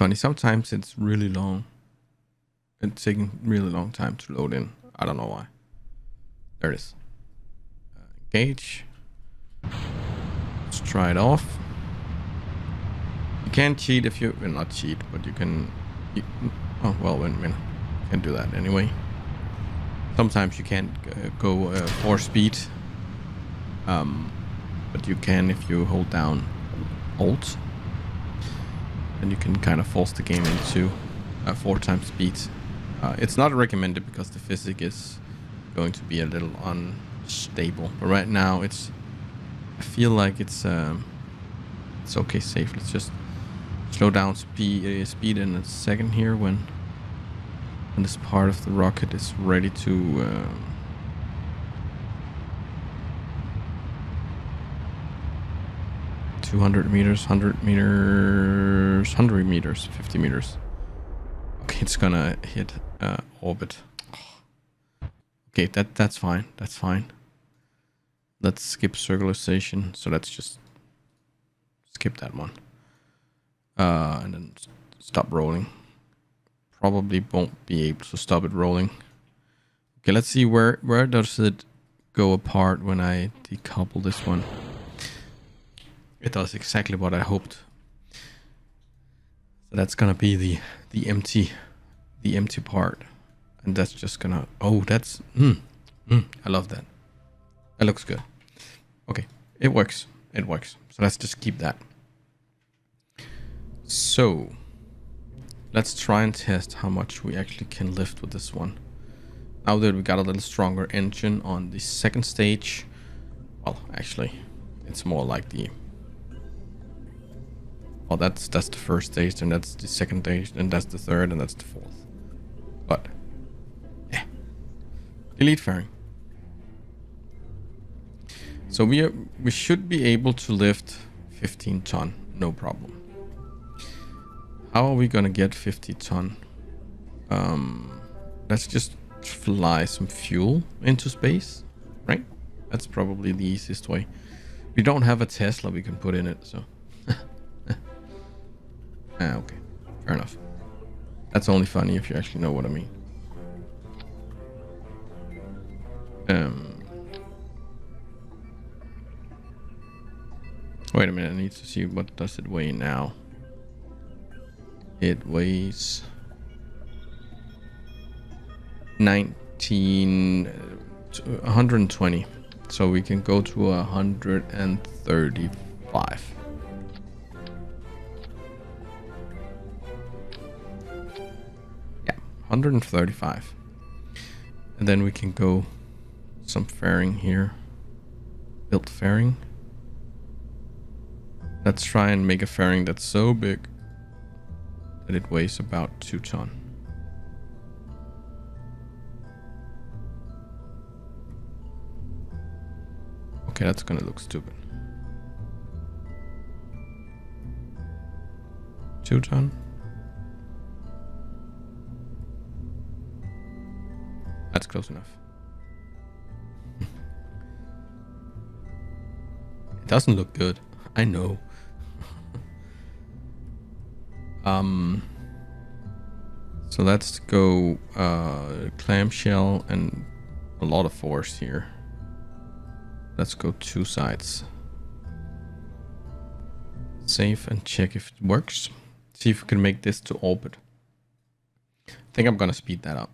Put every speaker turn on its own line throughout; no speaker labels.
funny. Sometimes it's really long. It's taking really long time to load in. I don't know why. There it is. Engage. Let's try it off. You can cheat if you... Well, not cheat, but you can... oh, well, wait a minute. You can do that anyway. Sometimes you can't go 4-speed. But you can if you hold down Alt. And you can kind of force the game into 4 times speed. It's not recommended because the physics is going to be a little unstable. But right now, it's... I feel like it's okay, safe. Let's just slow down speed in a second here when this part of the rocket is ready to 200 meters, 100 meters, 100 meters, 50 meters. Okay, it's gonna hit orbit. Okay, that's fine. That's fine. Let's skip circularization. So let's just skip that one. And then stop rolling. Probably won't be able to stop it rolling. Okay, let's see where does it go apart when I decouple this one. It does exactly what I hoped. So that's gonna be the empty part, and that's just gonna... Oh, that's I love that. That looks good. Okay, it works. It works. So let's just keep that. So let's try and test how much we actually can lift with this one. Now that we got a little stronger engine on the second stage, well, actually, it's more like the... Well, that's the first stage, and that's the second stage, and that's the third, and that's the fourth. But, yeah. Delete fairing. So we should be able to lift 15 ton, no problem. How are we gonna get 50 ton? Let's just fly some fuel into space, right? That's probably the easiest way. We don't have a Tesla we can put in it, so... okay, fair enough. That's only funny if you actually know what I mean. Wait a minute, I need to see what does it weigh now. It weighs 120. So we can go to 135. Yeah, 135. And then we can go some fairing here. Build fairing. Let's try and make a fairing that's so big that it weighs about 2 ton. Okay, that's gonna look stupid. 2 ton? That's close enough. It doesn't look good. I know. So let's go clamshell and a lot of force here. Let's go 2 sides. Save and check if it works. See if we can make this to orbit. I think I'm gonna speed that up.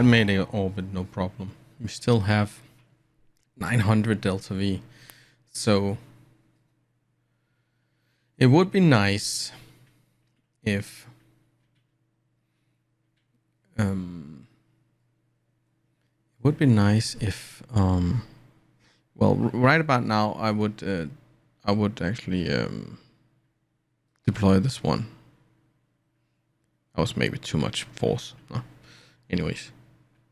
that made a orbit no problem. We still have 900 delta V. So it would be nice if well, right about now I would actually deploy this one. That was maybe too much force. No. Anyways,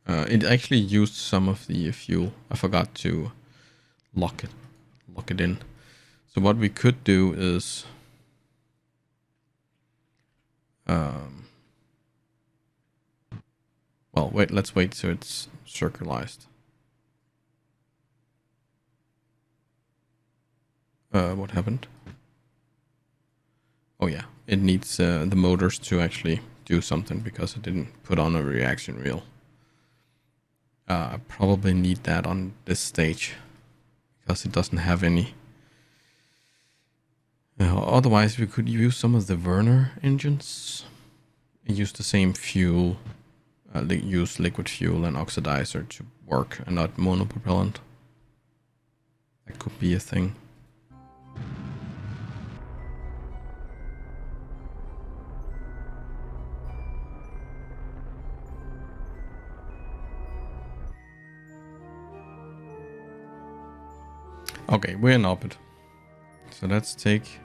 it actually used some of the fuel. I forgot to lock it in. So what we could do is well, wait, let's wait so it's circularized. What happened? Oh yeah, it needs the motors to actually do something because it didn't put on a reaction wheel. I probably need that on this stage because it doesn't have any. Otherwise, we could use some of the Werner engines and use the same fuel. Use liquid fuel and oxidizer to work and not monopropellant. That could be a thing. Okay, we're in orbit. So let's take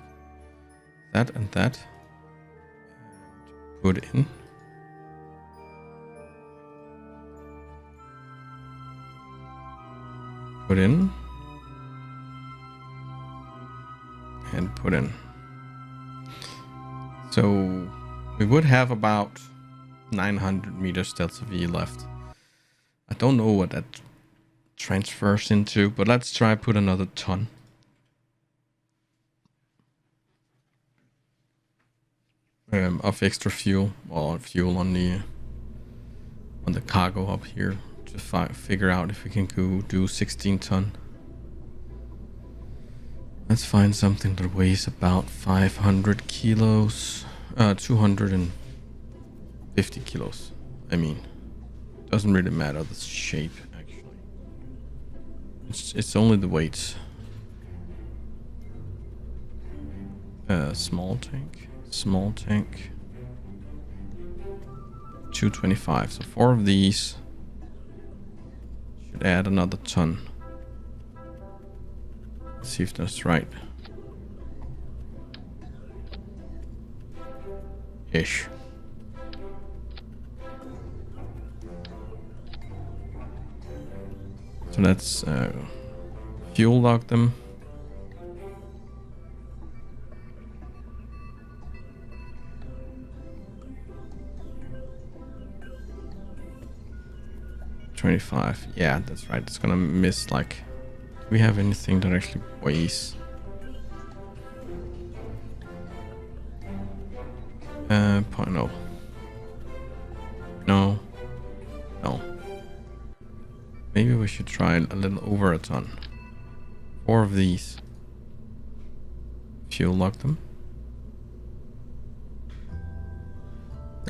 that and that and put in. Put in. And put in. So we would have about 900 meters delta V left. I don't know what that transfers into, but let's try put another ton. Of extra fuel or fuel on the cargo up here to figure out if we can go do 16 ton. Let's find something that weighs about 500 kilos, 250 kilos. I mean, doesn't really matter the shape actually. It's only the weight. Small tank. 225. So 4 of these should add another ton. Let's see if that's right. Ish. So let's fuel lock them. $25. Yeah, that's right. It's gonna miss like. Do we have anything that actually weighs? No. No. No. Maybe we should try a little over a ton. 4 of these. Fuel lock them.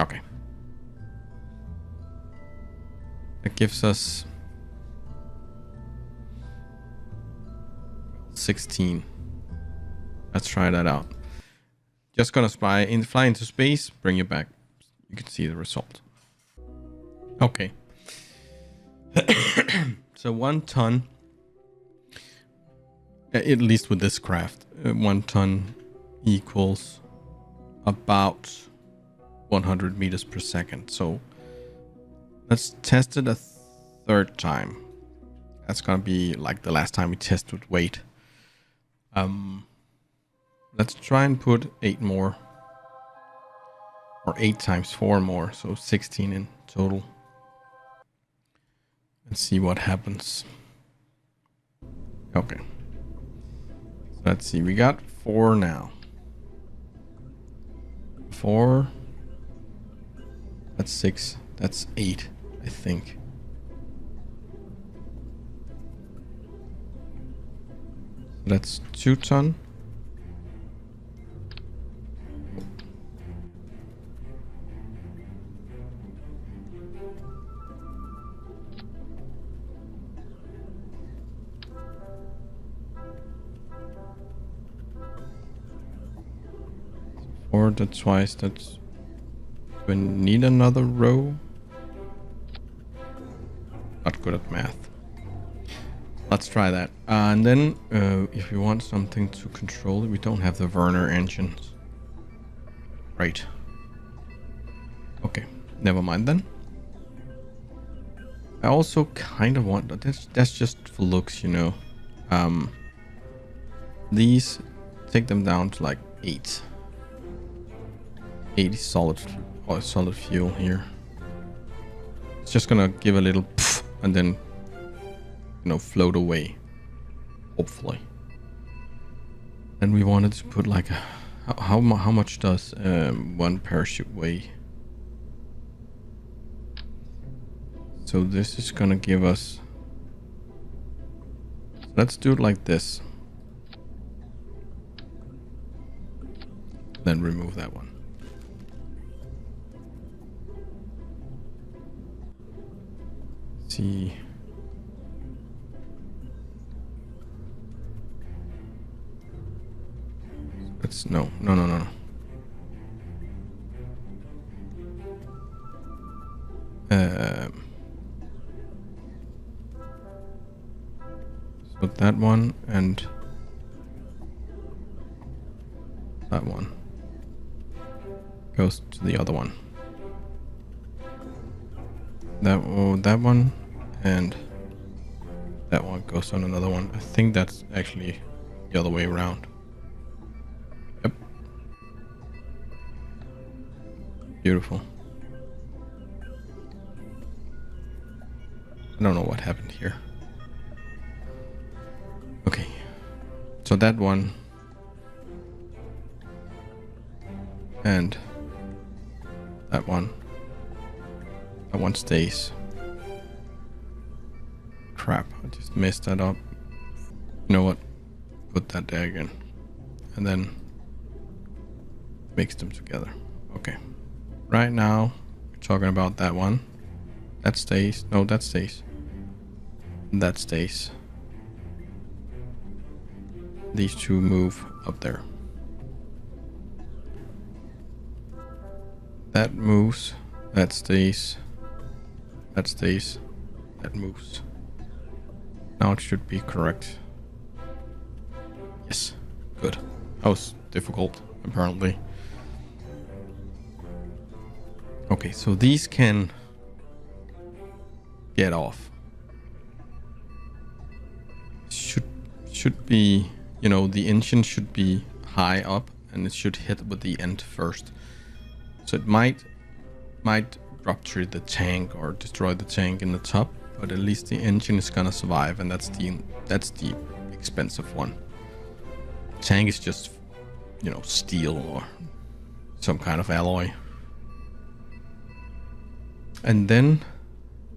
Okay. That gives us 16. Let's try that out. Just gonna fly into space, bring you back. You can see the result. Okay. So 1 ton, at least with this craft, 1 ton equals about 100 meters per second. So let's test it a 3rd time. That's gonna be like the last time we tested with weight. Let's try and put 8 more. Or 8 times 4 more, so 16 in total. Let's see what happens. Okay. So let's see, we got 4 now. 4. That's 6. That's 8, I think. That's 2 ton. Or that's twice. That's... Do I need another row? Not good at math. Let's try that. And then if we want something to control it, we don't have the Werner engines. Right. Okay, never mind then. I also kind of want... That's just for looks, you know. These, take them down to like 8. 80 solid fuel here. It's just gonna give a little poof and then, you know, float away. Hopefully. And we wanted to put like a... How much does one parachute weigh? So this is gonna give us... Let's do it like this. Then remove that one. See. Let's no. So that one and that one goes to the other one. That one and that one goes on another one. I think that's actually the other way around. Yep. Beautiful. I don't know what happened here. Okay. So that one and that one stays. Crap, I just messed that up. You know what? Put that there again. And then mix them together. Okay. Right now, we're talking about that one. That stays. No, that stays. That stays. These two move up there. That moves. That stays. That stays. That moves. Now it should be correct. Yes. Good. That was difficult, apparently. Okay, so these can get off. Should be, you know, the engine should be high up and it should hit with the end first. So it might rupture the tank or destroy the tank in the top, but at least the engine is gonna survive, and that's the expensive one. Tank is just, you know, steel or some kind of alloy. And then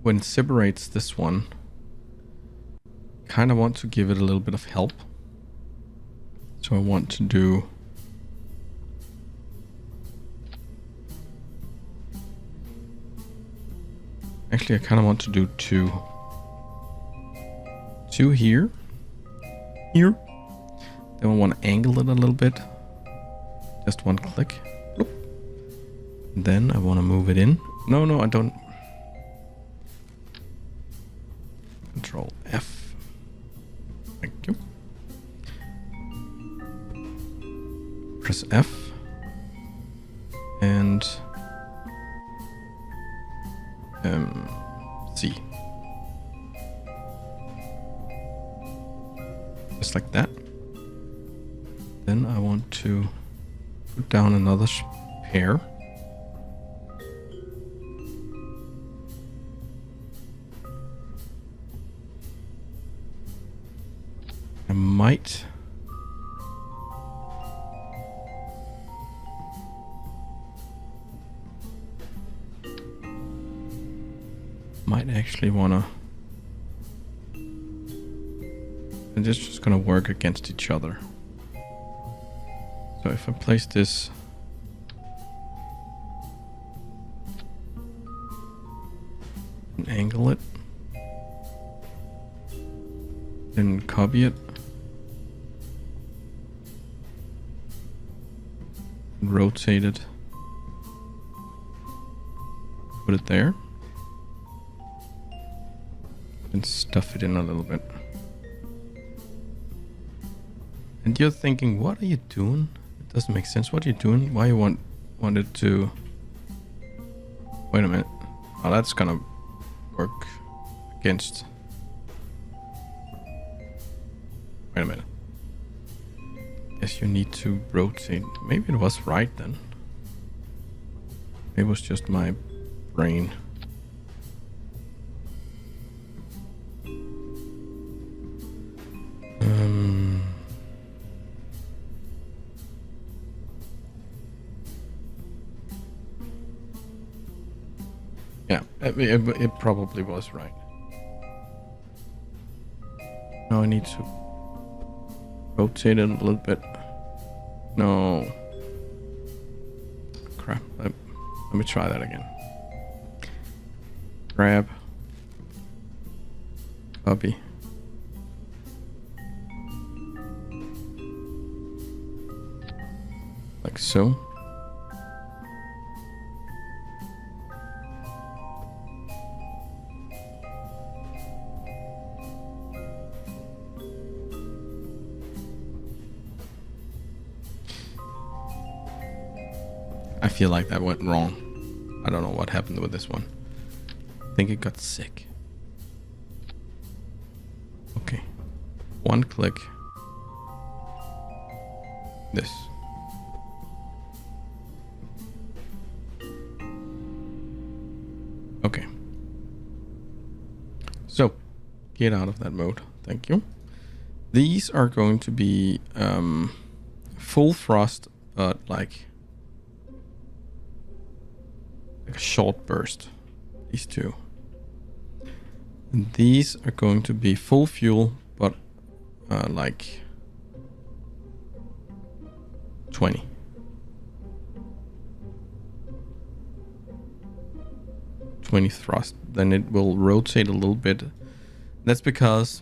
when it separates this one, kind of want to give it a little bit of help. So I want to do actually I kind of want to do two here. Then I want to angle it a little bit. Just one click. Bloop. Then I want to move it in. No, I don't. Control F. Thank you. Press F. And C. Just like that. Then I want to put down another pair. I might actually wanna, and it's just gonna work against each other. So if I place this and angle it, then copy it, Rotate it. Put it there. And stuff it in a little bit. And you're thinking, what are you doing? It doesn't make sense. What are you doing? Why you want it to... Wait a minute. Oh, that's gonna work against... Wait a minute. Guess you need to rotate. Maybe it was right then. It was just my brain. Yeah, it probably was right. Now I need to rotate it a little bit. No. Crap. Let me try that again. Grab. Copy. Like so. I feel like that went wrong. I don't know what happened with this one. I think it got sick. Okay. One click. This. Okay. So, get out of that mode. Thank you. These are going to be full thrust, but like a short burst. These two. And these are going to be full fuel, but like 20. Thrust. Then it will rotate a little bit. That's because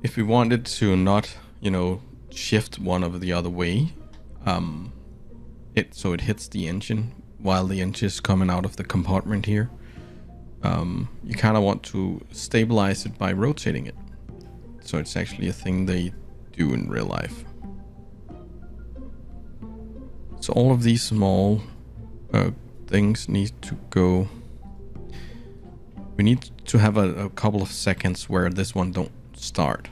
if we wanted to not, shift one over the other way, so it hits the engine while the engine is coming out of the compartment here. You kind of want to stabilize it by rotating it. So it's actually a thing they do in real life. So all of these small things need to go. We need to have a couple of seconds where this one don't start.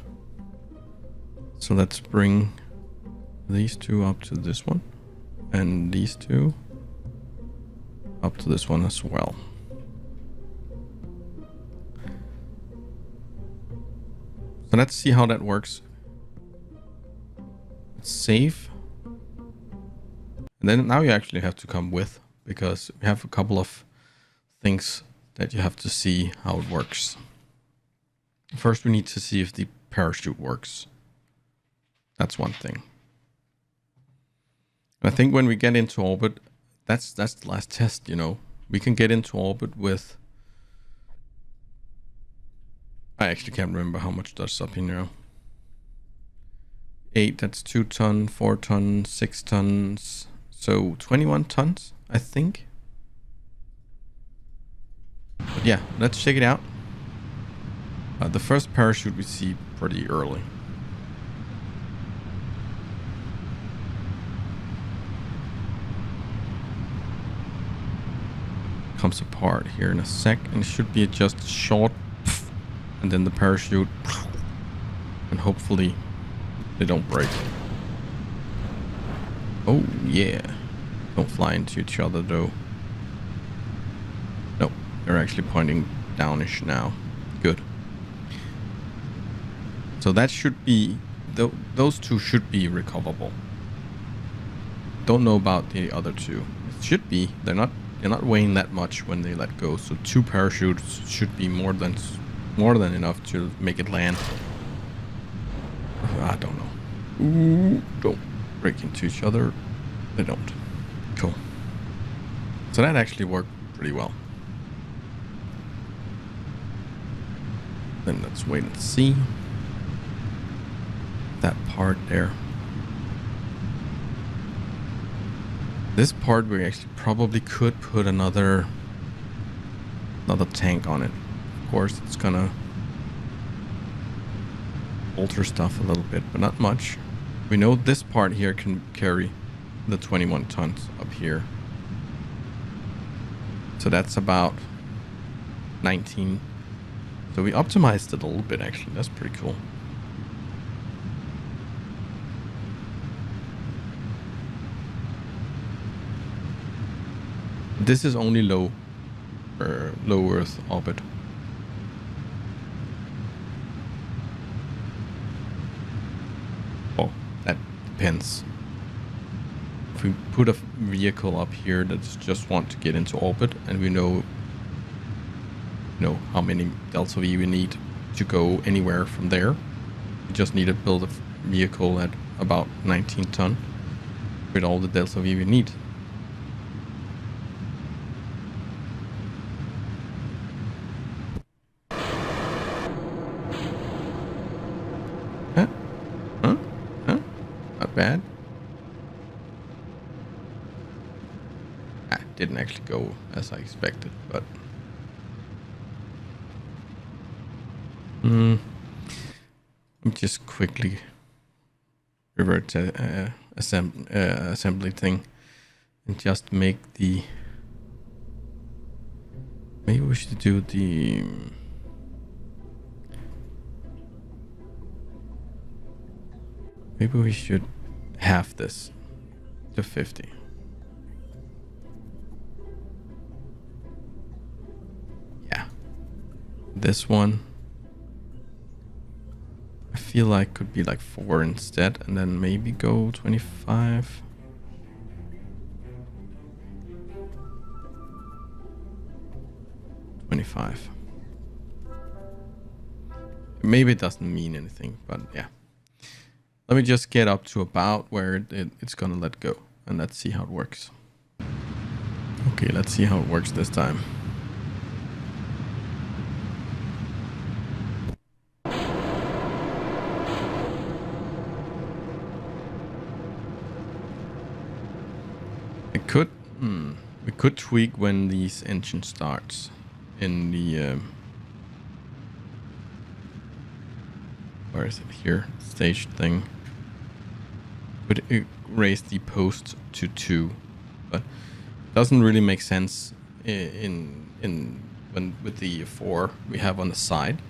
So let's bring these two up to this one, and these two up to this one as well. So let's see how that works. It's safe. And then now you actually have to come with, because we have a couple of things that you have to see how it works. First, we need to see if the parachute works. That's one thing. And I think when we get into orbit, that's the last test, We can get into orbit with... I actually can't remember how much that's up here now. 8, that's 2 ton, 4 ton, 6 tons. So 21 tons, I think. But yeah, let's check it out. The first parachute we see pretty early. Comes apart here in a sec, and it should be just short, and then the parachute, and hopefully they don't break. Oh yeah, don't fly into each other though. No, they're actually pointing downish now. Good. So that should be, those two should be recoverable. Don't know about the other two. It should be. They're not weighing that much when they let go. So 2 parachutes should be more than enough to make it land. I don't know. Ooh, don't break into each other. They don't. Cool. So that actually worked pretty well. Then let's wait and see. That part there. This part we actually probably could put another tank on it. Of course, it's gonna alter stuff a little bit, but not much. We know this part here can carry the 21 tons up here. So that's about 19. So we optimized it a little bit, actually. That's pretty cool. This is only low Earth orbit. Oh, that depends. If we put a vehicle up here that's just want to get into orbit, and we know how many delta V we need to go anywhere from there, we just need to build a vehicle at about 19 ton with all the delta V we need. Not bad. Didn't actually go as I expected, but let me just quickly revert to assembly thing and just make the. Maybe we should do the. Maybe we should half this to 50. Yeah. This one, I feel like could be like 4 instead, and then maybe go 25. Maybe it doesn't mean anything, but yeah. Let me just get up to about where it's gonna let go, and let's see how it works. Okay, let's see how it works this time. We could tweak when these engine starts in the where is it here? Stage thing. Would raise the post to 2, but doesn't really make sense in when with the 4 we have on the side.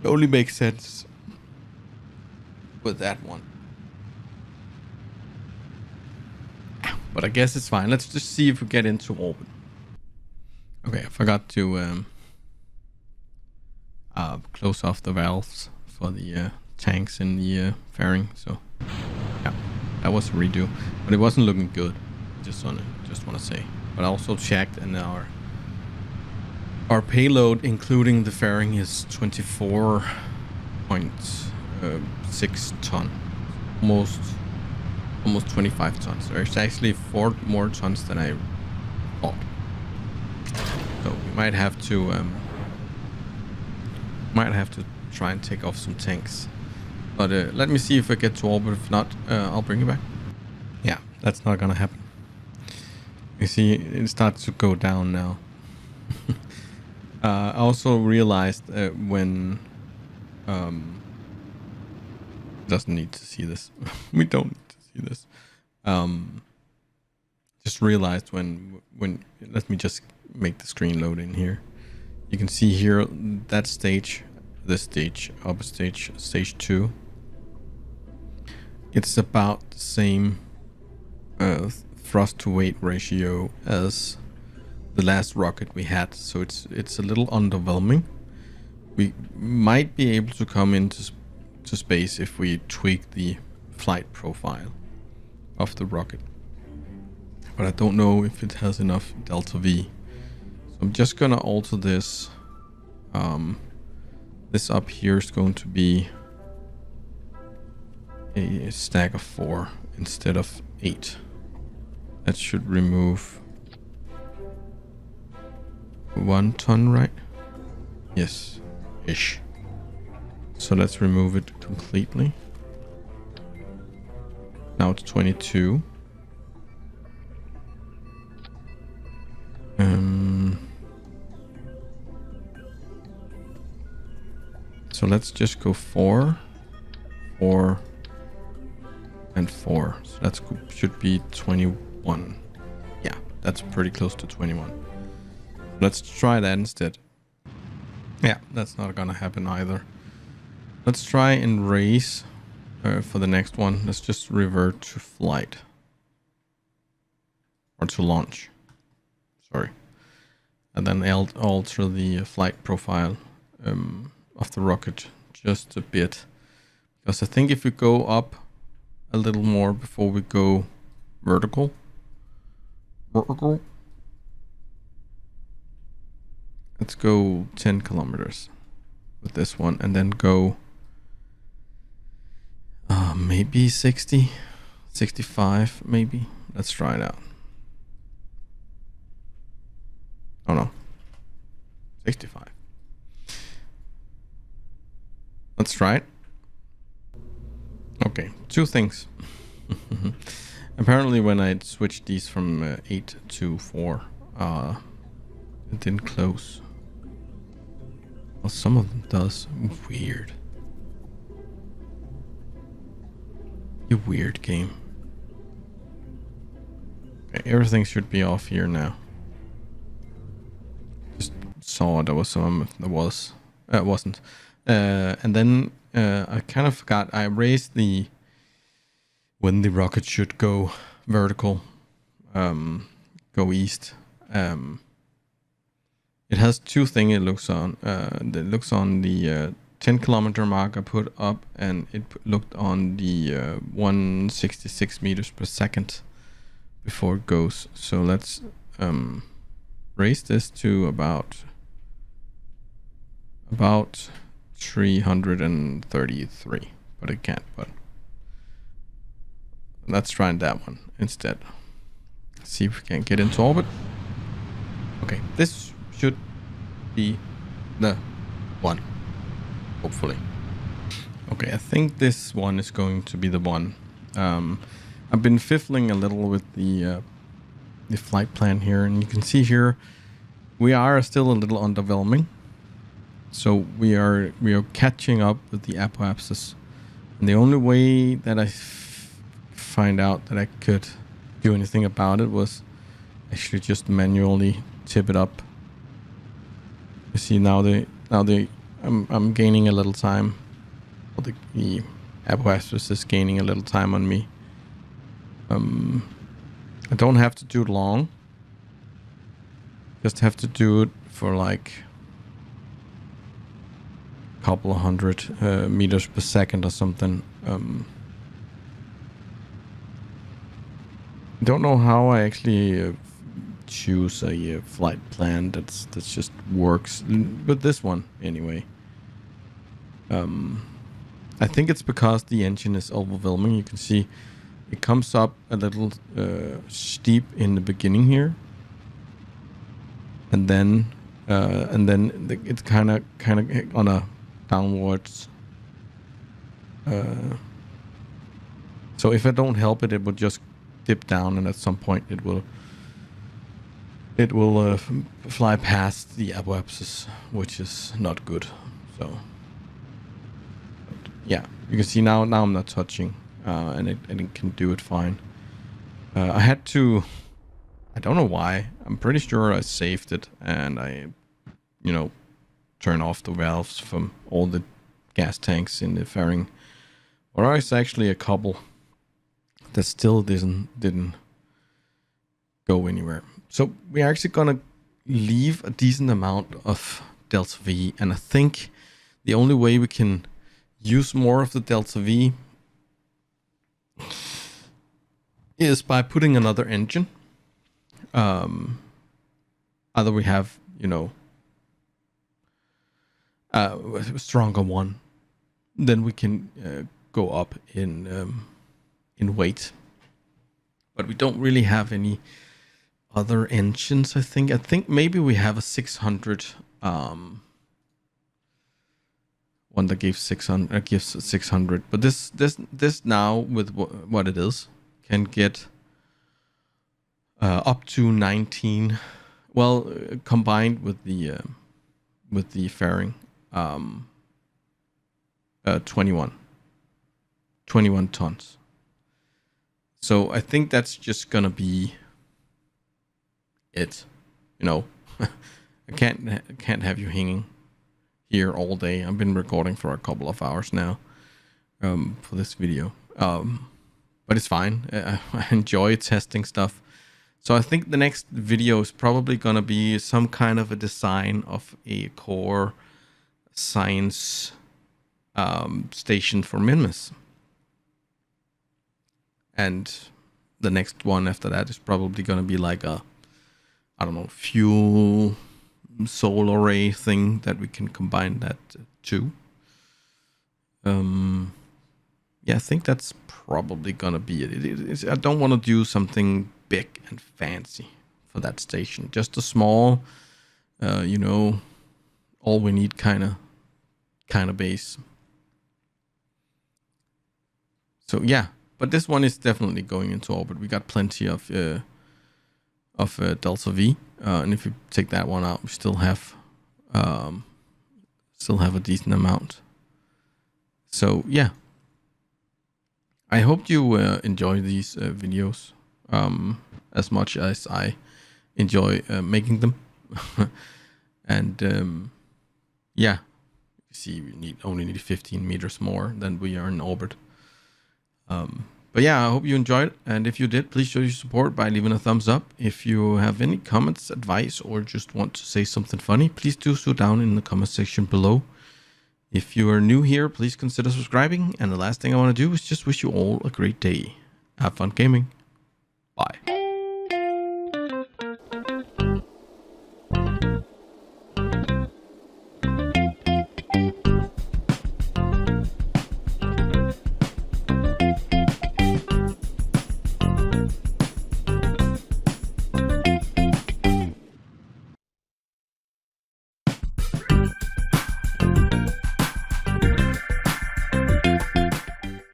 It only makes sense with that one. But I guess it's fine. Let's just see if we get into orbit. Okay, I forgot to close off the valves for the tanks in the fairing. So yeah, that was a redo, but it wasn't looking good. Just want to say. But I also checked, and our payload, including the fairing, is 24.6 ton, almost 25 tons. There's actually 4 more tons than I thought. So we might have to try and take off some tanks. But let me see if I get to orbit. If not, I'll bring you back. Yeah, that's not gonna happen. You see, it starts to go down now. I also realized when doesn't need to see this. We don't need to see this. Just realized when let me just make the screen load in here. You can see here that stage, this stage, upper stage, stage 2. It's about the same thrust to weight ratio as the last rocket we had, so it's a little underwhelming. We might be able to come into space if we tweak the flight profile of the rocket, but I don't know if it has enough delta V. So I'm just gonna alter this. This up here is going to be a stack of 4 instead of 8. That should remove 1 ton, right? Yes, ish. So let's remove it completely. Now it's 22. So let's just go 4, 4, and 4. So that should be 21. Yeah, that's pretty close to 21. Let's try that instead. Yeah, that's not gonna happen either. Let's try and raise for the next one. Let's just revert to flight. Or to launch. Sorry. And then alter the flight profile of the rocket just a bit. Because I think if we go up a little more before we go vertical. Let's go 10 kilometers with this one and then go maybe 60, 65 maybe. Let's try it out. Oh no, 65. Let's try it. Okay, two things. Apparently when I switched these from 8 to 4, it didn't close. Well, some of them does. Weird. You weird game. Okay, everything should be off here now. Just saw there was some. There was. It wasn't. And then I kind of forgot. I raised the when the rocket should go vertical, go east. It has two things it looks on. It looks on the 10 kilometer mark I put up, and it looked on the 166 meters per second before it goes. So let's raise this to about 333, but it can't. But let's try that one instead. See if we can get into orbit. Okay, this should be the one, hopefully. Okay, I think this one is going to be the one. I've been fiddling a little with the flight plan here, and you can see here we are still a little underwhelming. So we are catching up with the apoapsis, and the only way that I find out that I could do anything about it was actually just manually tip it up. You see now I'm gaining a little time. Well, the apoapsis is gaining a little time on me. I don't have to do it long. Just have to do it for like a couple of hundred meters per second or something. Don't know how I actually choose a flight plan that's just works with this one anyway. I think it's because the engine is overwhelming. You can see it comes up a little steep in the beginning here, and then it's kind of on a downwards. So if I don't help it, it will just dip down, and at some point it will fly past the apoapsis, which is not good. So yeah, you can see now I'm not touching, and it can do it fine. I had to, I don't know why. I'm pretty sure I saved it, and I, turn off the valves from all the gas tanks in the fairing. Or there's actually a couple that still didn't go anywhere. So we're actually gonna leave a decent amount of delta V, and I think the only way we can use more of the delta V is by putting another engine. Either we have, a stronger one, then we can go up in weight. But we don't really have any other engines. I think maybe we have a 600 one that gives 600. But this now with what it is can get up to 19. Well, combined with the fairing, 21 tons. So I think that's just gonna be it. You know, I can't have you hanging here all day. I've been recording for a couple of hours now for this video. But it's fine. I enjoy testing stuff. So I think the next video is probably gonna be some kind of a design of a core science station for Minmus. And the next one after that is probably gonna be like a, I don't know, fuel solar array thing that we can combine that to. Yeah, I think that's probably gonna be it. I don't want to do something big and fancy for that station. Just a small, you know, all we need kind of base. So yeah, but this one is definitely going into orbit. We got plenty of Delta V, and if you take that one out, we still have a decent amount. So yeah, I hope you enjoy these videos as much as I enjoy making them. And yeah, you see, we only need 15 meters more than we are in orbit. But yeah, I hope you enjoyed it, and if you did, please show your support by leaving a thumbs up. If you have any comments, advice, or just want to say something funny, please do so down in the comment section below. If you are new here, please consider subscribing, and the last thing I want to do is just wish you all a great day. Have fun gaming. Bye.